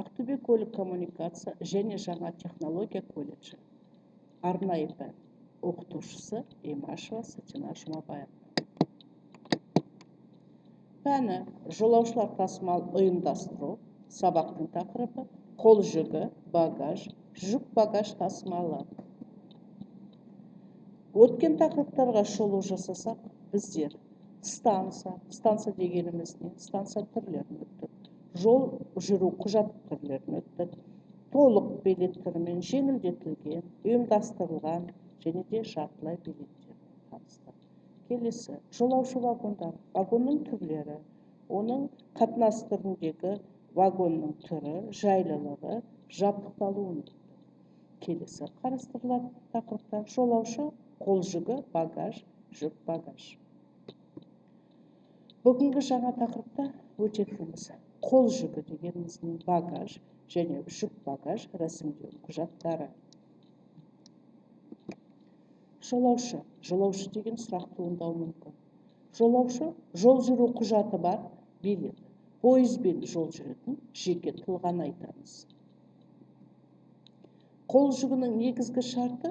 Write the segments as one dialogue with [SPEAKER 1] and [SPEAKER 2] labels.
[SPEAKER 1] Ақтөбе көлік коммуникация және жаңа технология колледжі. Арнайы пән оқытушысы Имашева Сатина Жұмабаевна. Пәні жолаушылар тасымал ұйымдастыру. Сабақтың тақырыбы қол жүгі, багаж, жүк багаж тасымалы. Өткен тақырыптарға шолу жасасақ, біздер станция дегеніміз не? Станция түрлерін өттік. Жол жүру құжат түрлерін өттік. Толық билеттермен жеңілдетілген, ұйымдастырылған және де жартылай билеттермен таныстық. Келесі, жолаушы вагондар. Вагонның түрлері, оның қатынас түріндегі вагонның түрі, жайлылығы, жабдықталуын. Келесі қарастырылатын тақырыптар жолаушы, қол жүгі, багаж, жүк багаж. Бүгінгі жаңа тақырыпта өтетініміз қол жүгі дегеніміздің багаж және жүк багаж рәсімдеу құжаттары. Жолаушы деген сұрақ туындауы мүмкін. Жолаушы жол жүру құжаты бар, билет. Пойызбен жол жүретін жеке тұлғаны айтамыз. Қол жүгінің негізгі шарты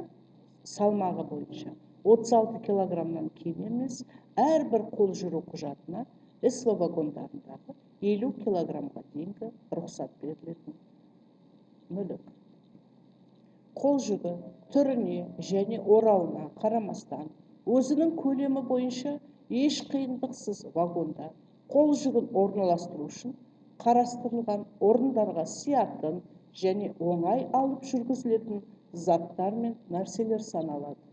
[SPEAKER 1] салмағы бойынша 36 килограммнан кем емес, әрбір қол жүру құжатына СВ вагондарындағы 50 килограммға дейінгі рұқсат берілетін мүлік. Қол жүгі түріне және орауына қарамастан, өзінің көлемі бойынша еш қиындықсыз вагонда қол жүгін орналастыру үшін қарастырылған орындарға сиятын және оңай алып жүргізілетін заттар мен нәрселер саналады.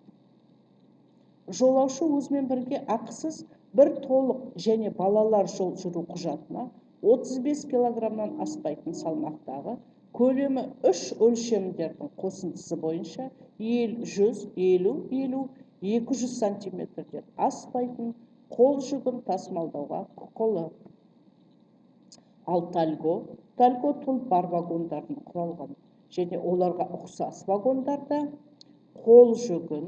[SPEAKER 1] Жолаушы өзімен бірге ақысыз бір толық және балалар жол жүру құжатына 35 килограммнан аспайтын салмақтағы көлемі 3 өлшемдердің қосындысы бойынша 100-50-200 сантиметрден аспайтын қол жүгін тасымалдауға құқылы. Ал тальго тұлпар вагондардан құралған және оларға ұқсас вагондарда қол жүгін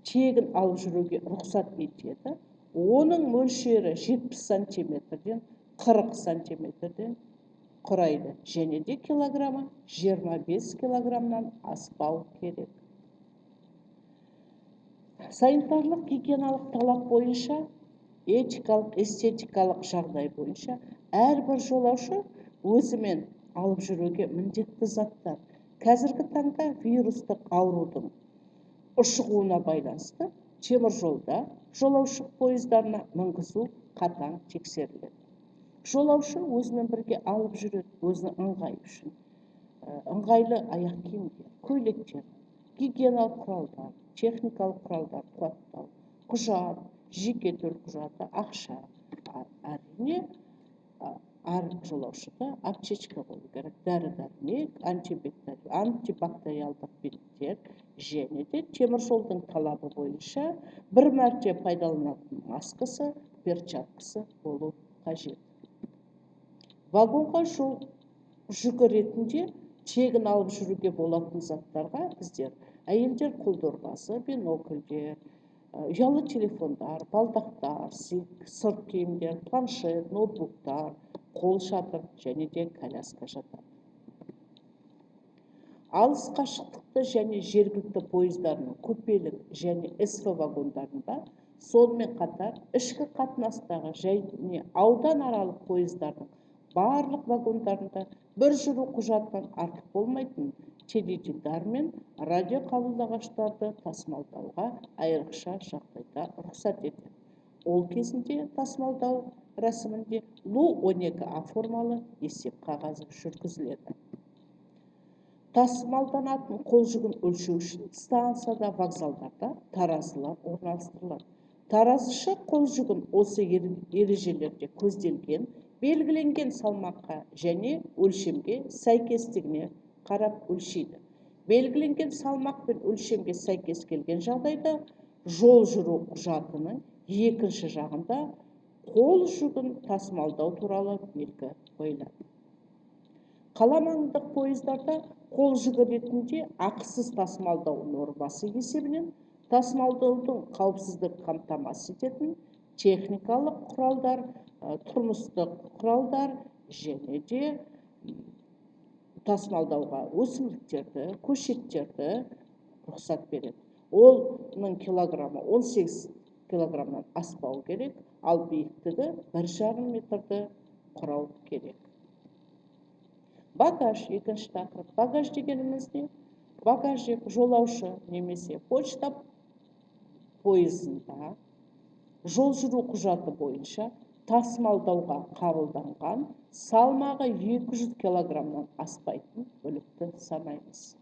[SPEAKER 1] тегін алып жүруге рұқсат етеді. Оның мөлшері 70 сантиметрден 40 сантиметрден құрайды және де килограммы 25 килограммнан аспау керек. Санитарлық гигиеналық талап бойынша, этикалық, эстетикалық жағдай бойынша әрбір жолаушы өзімен алып жүруге міндетті заттар. Қазіргі таңда вирустық аурудың ұшығуына байланысты темір жолда жолаушы пойыздарына мінгізу қатаң тексеріледі. Жолаушы өзімен бірге алып жүреді өзінің ыңғайы үшін. Ыңғайлы аяқ киімдер, көйлектер, гигиеналық құралдар, техникалық құралдар, қуаттау, құжат, жеке төлқұжаты, ақша. Әрине, әр жолаушыда аптечка болу керек, дәрі-дәрмек, антибактериалдық беттер және де темір жолдың талабы бойынша бір мәрте пайдаланатын маскасы, перчаткасы болу қажет. Вагонға жол жүгі ретінде тегін алып жүруге болатын заттарға біздер әйелдер қолдорбасы, бинокльдер, ұялы телефондар, балдақтар, сырт киімдер, планшет, ноутбуктар, қол шатыр және де коляска жатады. Алыс қашықтықты және жергілікті пойыздарының купелік және СВ вагондарында, сонымен қатар ішкі қатынастағы және аудан аралық пойыздардың барлық вагондарында бір жүру құжатынан артық болмайтын теледидар мен радио қабылдағыштарды тасымалдауға айрықша жағдайда рұқсат етеді. Ол кезінде тасымалдау рәсімінде Лу-12А формалы есеп қағазы жүргізіледі. Тасымалданатын қол жүгін өлшеу үшін станцияда, вокзалдарда таразылар орналастырылады. Таразышы қол жүгін осы ережелерде көзделген, белгіленген салмаққа және өлшемге сәйкестігіне қарап өлшейді. Белгіленген салмақ пен өлшемге сәйкес келген жағдайда жол жүру құжатының екінші жағында қол жүгін тасымалдау туралы белгі қойылады. Қала маңындық пойыздарда қол жүгі ретінде ақысыз тасымалдау нормасы есебінен тасымалдаудың қауіпсіздік қамтамасыз ететін техникалық құралдар, тұрмыстық құралдар және де тасымалдауға өсімдіктерді, көшеттерді рұқсат береді. Оның килограммы 18 килограммнан аспау керек, ал биіктігі 1,5 метрді құрау керек. Багаж, екінші тақырып. Багаж дегеніміз не? Багажник жолаушы немесе почта пойызында жол жүру құжаты бойынша тасымалдауға қабылданған салмағы 200 килограммнан аспайтын бүлікті санаймыз.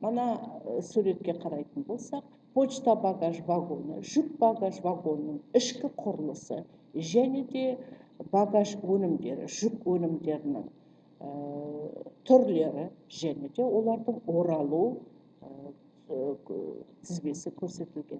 [SPEAKER 1] Мана суретке қарайтын болсақ, почта багаж вагоны, жүк багаж вагонының ішкі құрылысы және де багаж өнімдері, жүк өнімдерінің түрлері және де олардың оралу тізбесі көрсетілген.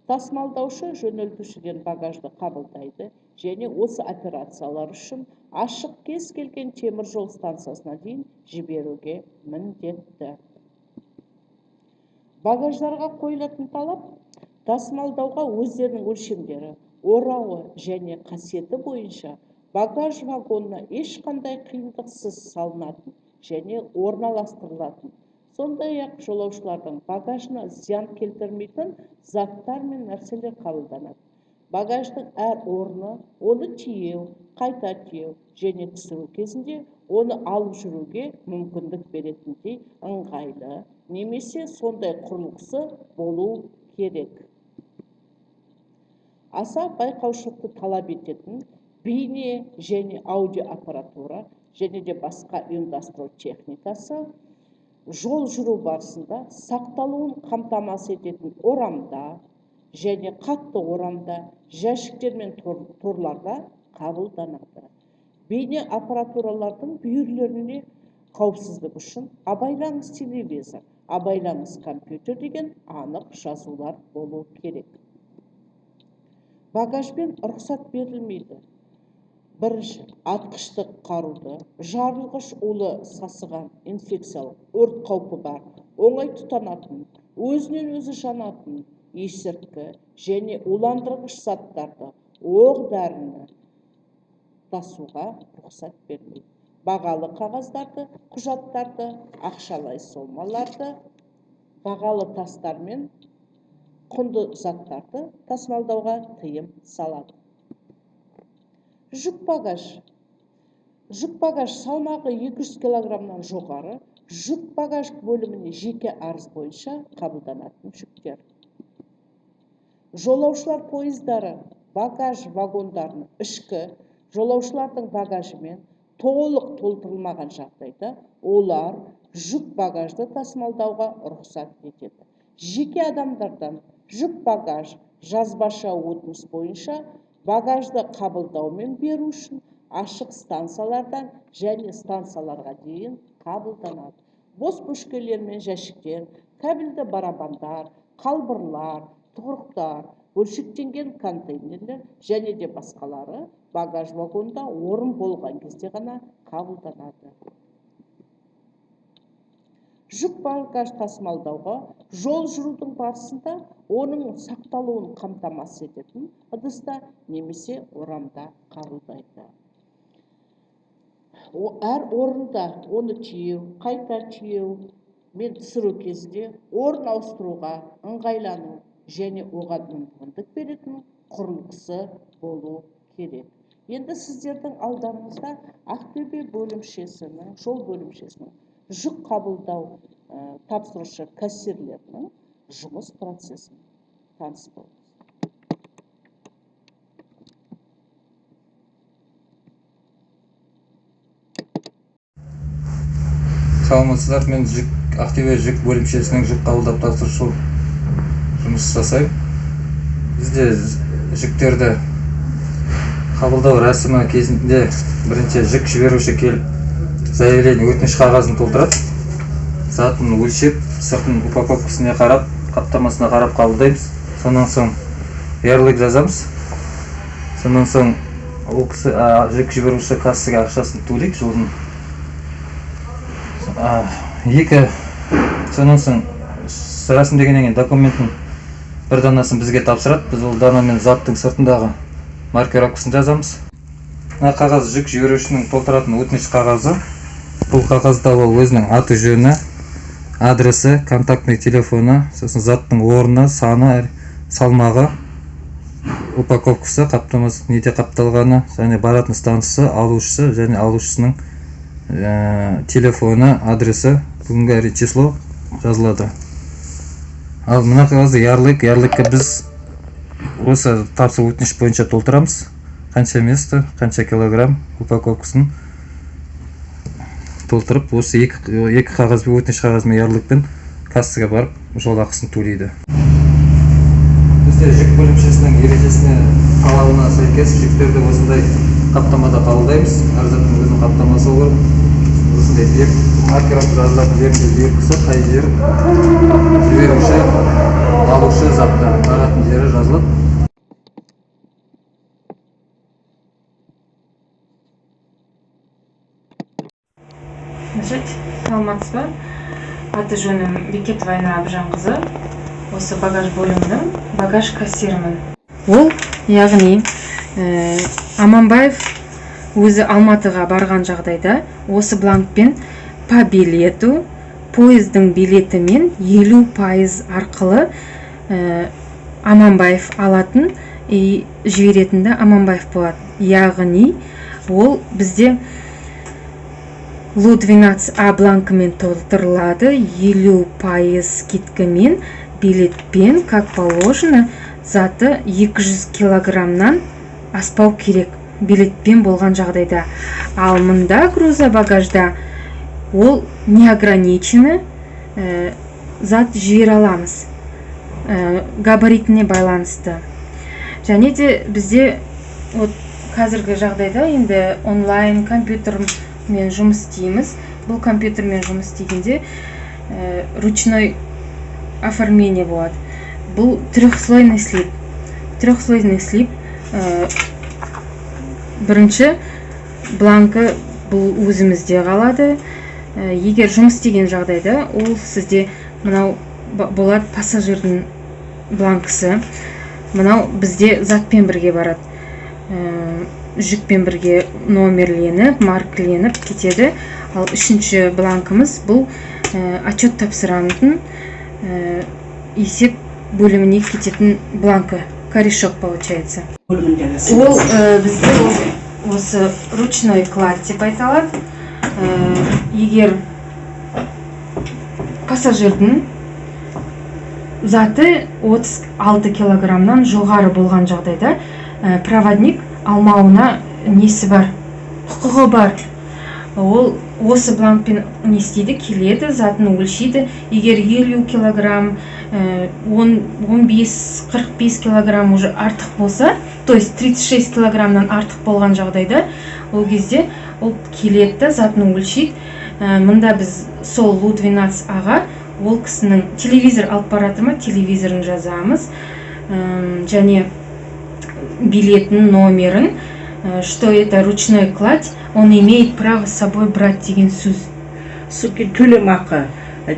[SPEAKER 1] Тасымалдаушы жөнелтушіден багажды қабылдайды және осы операциялар үшін ашық кез келген темір жол станциясына дейін жіберуге міндетті. Багаждарға қойылатын талап тасымалдауға өздерінің өлшемдері, орауы және қасиеті бойынша багаж вагонына ешқандай қиындықсыз салынатын және орналастырылатын. Сондай-ақ жолаушылардың багажына зиян келтірмейтін заттар мен нәрселер қабылданады. Багаждың әр орны, оны тиеу, қайта тиеу және түсіру кезінде оны алып жүруге мүмкіндік беретіндей ыңғайлы немесе сондай құрылғысы болу керек. Аса байқаушылықты талап ететін бейне және аудио аппаратура және де басқа ұйымдастыру техникасы жол жүру барысында сақталуын қамтамасыз ететін орамда және қатты орамда, жәшіктер мен торларда қабылданады. Бейне аппаратуралардың бүйірлеріне қауіпсіздік үшін абайлаңыз телевизор, абайлаңыз компьютер деген анық жазулар болу керек. Багажбен рұқсат берілмейді. Бірінші, атқыштық қаруды, жарылғыш улы сасыған инфекциялық өрт қаупі бар, оңай тұтанатын, өзінен өзі жанатын, есірткі және уландырғыш заттарды, оқ-дәріні тасуға рұқсат берілмейді. Бағалы қағаздарды, құжаттарды, ақшалай сомаларды, бағалы тастар мен құнды заттарды тасымалдауға тыйым салады. Жүк багаж. Жүк багаж салмағы 200 килограммнан жоғары, жүк багаж бөліміне жеке арыз бойынша қабылданатын жүктер. Жолаушылар пойыздары багаж вагондарының ішкі жолаушылардың багажымен толық толтырылмаған жағдайда олар жүк багажды тасымалдауға рұқсат етеді. Жеке адамдардан жүк багаж жазбаша өтініш бойынша багажды қабылдау мен беру үшін ашық станциялардан және станцияларға дейін қабылданады. Бос бөшкелер мен жәшіктер, кабельді барабандар, қалбырлар, тұғырықтар, бөлшектенген контейнерлер және де басқалары багаж вагонда орын болған кезде ғана қабылданады. Жүк багаж тасымалдауға жол жүрудің барысында оның сақталуын қамтамасыз ететін ыдыста немесе орамда қабылдайды. Әр орында оны тиеу, қайта тиеу мен түсіру кезінде орын ауыстыруға ыңғайлану және оған мүмкіндік беретін құрылғысы болу керек. Енді сіздердің алдарыңызда Ақтөбе бөлімшесінің, жол бөлімшесінің жүк қабылдау тапсырушы кассирлерінің жұмыс процесін таныс болыңыз.
[SPEAKER 2] Саламатсыздар, мен Ақтөбе жүк бөлімшесінің жүк қабылдап тапсырушы жұмыс жасаймын. Бізде жүктерді қабылдау рәсімі кезінде бірінші жүк жіберуші келіп, заявление өтініш қағазын толтырады. Затын өлшеп, сыртын упаковкасына қарап, қаптамасына қарап қабылдаймыз. Сонан соң ярлык жазамыз. Сонан соң ол кісі жүк жіберуші кассаға ақшасын төлейді жолдың. Сонан соң рәсімдегеннен кейін документтің бір данасын бізге тапсырады. Біз ол данамен заттың сыртындағы маркировкасын жазамыз. мына қағаз жүк жіберушінің толтыратын өтініш қағазы. Бұл қағазда ол өзінің аты жөні, адресі, контактный телефоны, сосын заттың орны, саны, салмағы, упаковкасы, қаптамасы, неде қапталғаны, және баратын станциясы, алушысы және алушысының телефоны, адресі, бүгінгі число жазылады. Ал мына қағазды ярлыкке біз осы тапсыру өтініш бойынша толтырамыз. Қанша место, қанша килограмм упаковкасын толтырып, осы екі қағазбен, өтініш қағазбен ярлыкпен кассаға барып, жол ақысын төлейді. Бізде жүк бөлімшесінің ережесіне талабына сәйкес жүктерді осындай қаптамада қабылдаймыз. Әр заттың өзінің қаптамасы olur. Осындай бек маркировка жазылатын жерінде белгісі, қай жері жіберуші, алушы затты баратын жері жазылып.
[SPEAKER 3] Саламатсыз ба? Аты жөнім Бекетова Айнұр Абжанқызы. Осы багаж бөлімінің багаж кассирімін. Ол, яғни Аманбаев өзі Алматыға барған жағдайда осы бланкпен по билету, поездың билетімен 50% арқылы Аманбаев алатын, жіберетінді Аманбаев болады. Яғни ол бізде Лу-12А бланкымен толтырылады, 50% скидкамен, билетпен, как положено, заты 200 килограммнан аспау керек, билетпен болған жағдайда. Ал мында грузобагажда ол неограничені зат жібере аламыз, габаритіне байланысты. Және де бізде қазіргі жағдайда енді онлайн компьютермен жұмыс істейміз. Бұл компьютермен жұмыс істегенде ручной оформление болады. Бұл трехслойный слип. Трехслойный слип бірінші бланкі бұл өзімізде қалады. Егер жұмыс істеген жағдайда ол сізде мынау болады пассажирдің бланкысы. Мынау бізде затпен бірге барады. Жүкпен бірге номерленіп, маркіленіп кетеді. Ал үшінші бланкымыз бұл отчет тапсырамын есеп бөліміне кететін бланкі. Корешок получается. Ол бізде осы ручной клад деп айталады. Егер пассажирдің заты 36 килограммнан жоғары болған жағдайда проводник алмауына несі бар, құқығы бар. Ол осы бланкпен не істейді, келеді, затын өлшейді. Егер 50 килограмм, 15-45 килограмм уже артық болса, то есть 36 килограммнан артық болған жағдайда, ол кезде ол келеді, затын өлшейді. Мында біз сол Лу-12Аға ол кісінің телевизор алып баратыр ма, телевизорын жазамыз. Және билетін, номерін, что это ручной кладь, он имеет право с собой брать деген сөз.
[SPEAKER 4] Төлемақы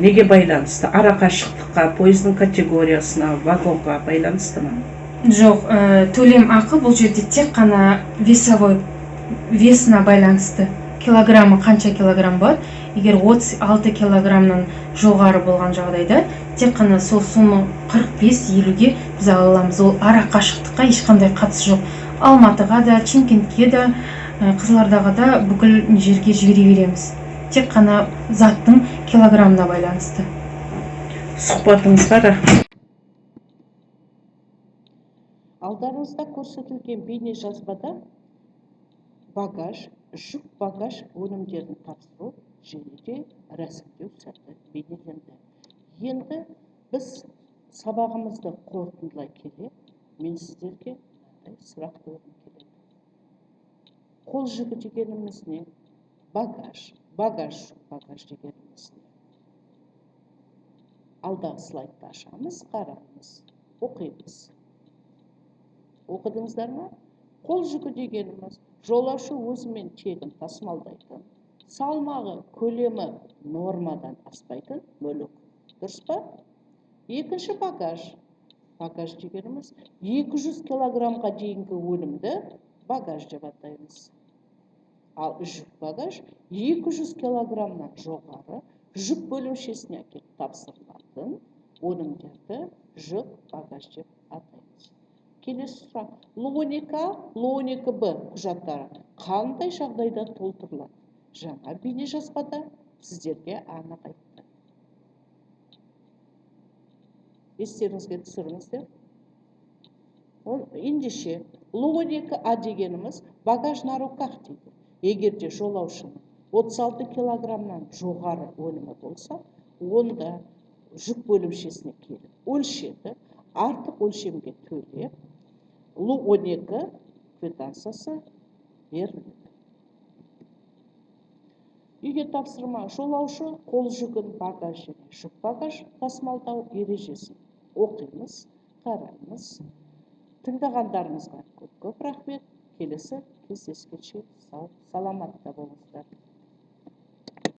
[SPEAKER 4] неге байланысты? Арақашықтыққа, поездың категориясына, вагонға байланысты ма?
[SPEAKER 3] Жоқ, төлемақы бұл жерде тек қана весовой, весіне байланысты. Килограммы қанша килограмм болады? Егер 36 килограммнан жоғары болған жағдайда, тек қана сол сумма 45-50-ге біз аламыз. Ол арақашықтыққа ешқандай қатысы жоқ. Алматыға да, Чимкентке да, Қызылордаға да бүкіл жерге жібере береміз. Тек қана заттың килограммына байланысты.
[SPEAKER 4] Сұхбатыңызға рахмет.
[SPEAKER 1] Алдарыңызда көрсетілген бейне жазбада багаж, жүк багаж өнімдерін тапсыру және де рәсімдеу сәті бейнеленді. Енді біз сабағымызды қорытындылай келе, мен сіздерге сұрақ қойғым келеді. Қол жүгі дегеніміз не? Багаж, багаж дегеніміз не? Алдағы слайдты ашамыз, қараймыз, оқимыз. Оқыдыңыздар ма? Қол жүгі дегеніміз жолаушы өзімен тегін тасымалдайтын, салмағы, көлемі нормадан аспайтын мүлік. Дұрыс па? Екінші багаж. Багаж дегеніміз 200 килограммға дейінгі өнімді багаж деп атаймыз. Ал жүк багаж 200 килограммнан жоғары жүк бөлімшесіне әкеліп тапсырылатын өнімдерді жүк багаж деп атаймыз. Келесі сұрақ. Л12А, Л12Б құжаттары қандай жағдайда толтырылады? Жаңа бейнежазбада сіздерге анық айтты. Естеріңізге түсіріңіздер. Ендеше Л12А дегеніміз багаж на руках дейді. Егерде жолаушының 36 килограммнан жоғары өнімі болса, онда жүк бөлімшесіне келіп өлшеді, артық өлшемге төлеп, Л12 квитанциясы беріледі. Үйге тапсырма. Жолаушы қол жүгін багаж және жүк багаж тасымалдау ережесін оқимыз, қараймыз. Тыңдағандарыңызға көп рахмет. Келесі кездескенше сау, саламатта болыңыздар.